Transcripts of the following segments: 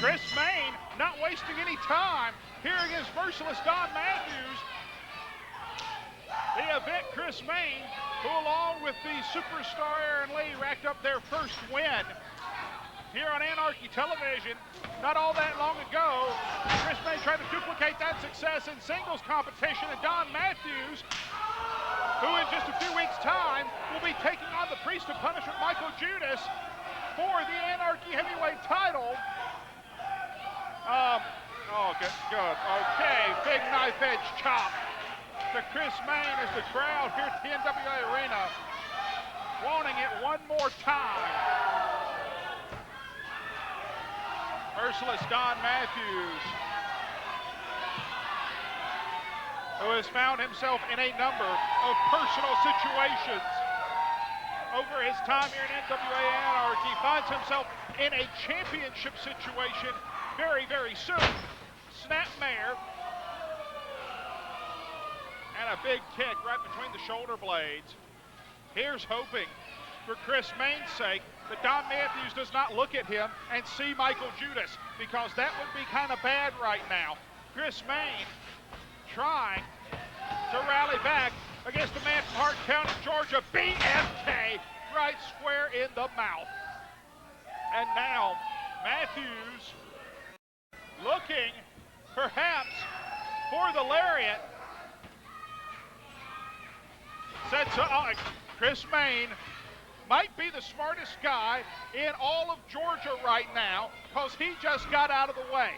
Chris Mayne not wasting any time here against merciless Don Matthews. The event Chris Mayne, who along with the superstar Aaron Lee racked up their first win here on Anarchy Television not all that long ago. Chris Mayne tried to duplicate that success in singles competition, and Don Matthews, who in just a few weeks' time will be taking on the Priest of Punishment, Michael Judas, for the Anarchy Heavyweight title. Good. Okay, big knife edge chop to Chris Mayne as the crowd here at the NWA Arena wanting it one more time. Merciless Don Matthews, who has found himself in a number of personal situations over his time here in NWA Anarchy, finds himself in a championship situation very, very soon. Snapmare and a big kick right between the shoulder blades. Here's hoping, for Chris Mayne's sake, that Don Matthews does not look at him and see Michael Judas, because that would be kind of bad right now. Chris Mayne trying to rally back against the man from Hart County, Georgia, BFK, right square in the mouth. And now Matthews looking perhaps for the lariat. Sets up. Chris Mayne might be the smartest guy in all of Georgia right now, because he just got out of the way.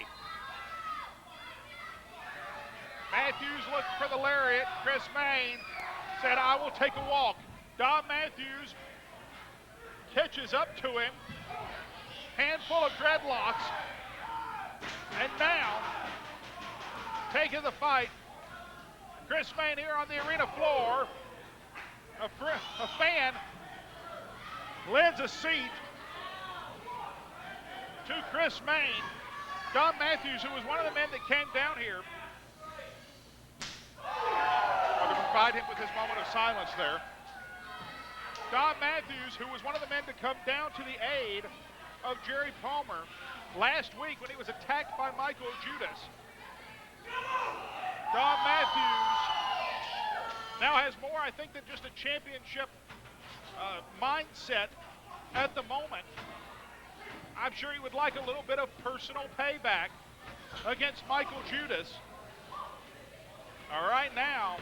Matthews looked for the lariat. Chris Mayne said, I will take a walk. Don Matthews catches up to him. Handful of dreadlocks. And now, taking the fight, Chris Mayne here on the arena floor. A fan lends a seat to Chris Mayne. Don Matthews, who was one of the men that came down here. I'm going to provide him with his moment of silence there. Don Matthews, who was one of the men to come down to the aid of Jerry Palmer last week when he was attacked by Michael Judas. Don Matthews now has more, I think, than just a championship mindset at the moment. I'm sure he would like a little bit of personal payback against Michael Judas. All right, now,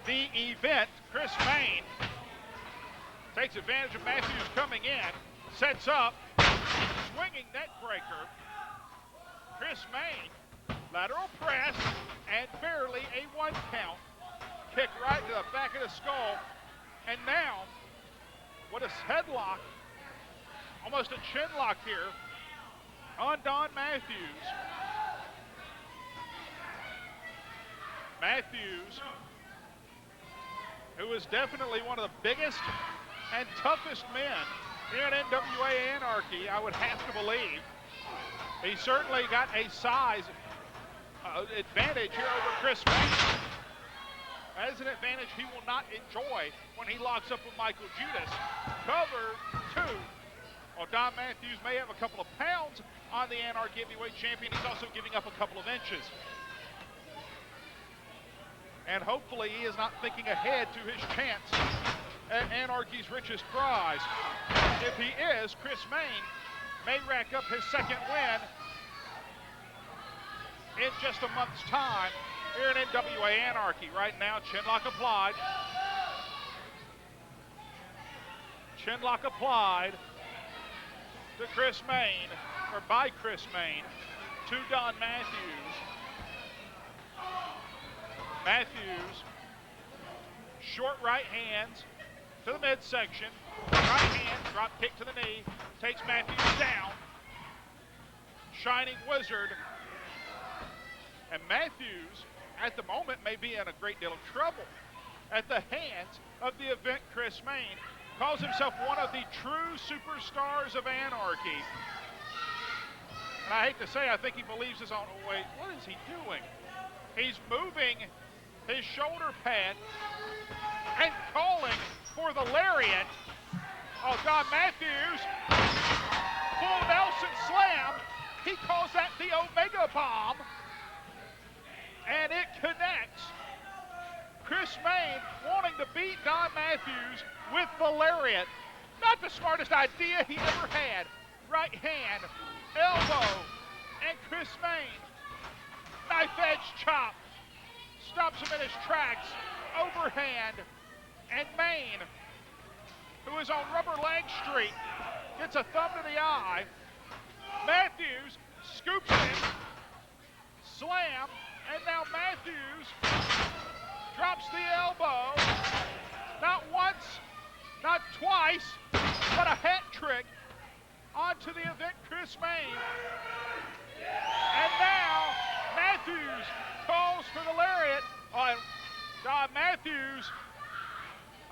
the event, Chris Mayne takes advantage of Matthews coming in, sets up, swinging neck breaker. Chris Mayne, lateral press, and barely a 1 count. Kick right to the back of the skull. And now, what a headlock, almost a chin lock here on Don Matthews. Matthews, who is definitely one of the biggest and toughest men here in NWA Anarchy, I would have to believe. He certainly got a size advantage here over Chris Mayne. That is an advantage he will not enjoy when he locks up with Michael Judas. Cover 2. While Don Matthews may have a couple of pounds on the Anarchy Heavyweight Champion, he's also giving up a couple of inches. And hopefully he is not thinking ahead to his chance at Anarchy's richest prize. If he is, Chris Mayne may rack up his second win in just a month's time here in NWA Anarchy. Right now, chinlock applied. Chinlock applied to Chris Mayne, or by Chris Mayne, to Don Matthews. Matthews, short right hands to the midsection. Right hand, drop kick to the knee, takes Matthews down. Shining Wizard. And Matthews, at the moment, may be in a great deal of trouble at the hands of the event Chris Mayne. Calls himself one of the true superstars of Anarchy. And I hate to say, I think he believes his own. Wait, what is he doing? He's moving his shoulder pad and calling for the lariat. Oh, Don Matthews, full Nelson slam bomb, and it connects. Chris Mayne wanting to beat Don Matthews with the lariat. Not the smartest idea he ever had. Right hand, elbow, and Chris Mayne. Knife edge chop. Stops him in his tracks. Overhand. And Mayne, who is on rubber leg streak, gets a thumb to the eye. Matthews scoops him. Slam. And now Matthews drops the elbow. Not once, not twice, but a hat trick onto the event Chris Mayne. And now Matthews calls for the lariat on Don Matthews.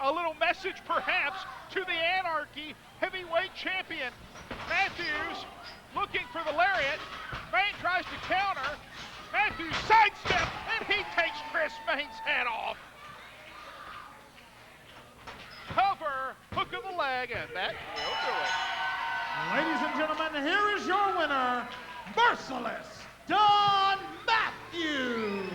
A little message perhaps to the Anarchy heavyweight champion. Matthews looking for the lariat. Mayne tries to counter. Matthews sidestep, and he takes Chris Mayne's head off. Cover, hook of the leg, and that will do it. Ladies and gentlemen, here is your winner, Merciless Don Matthews.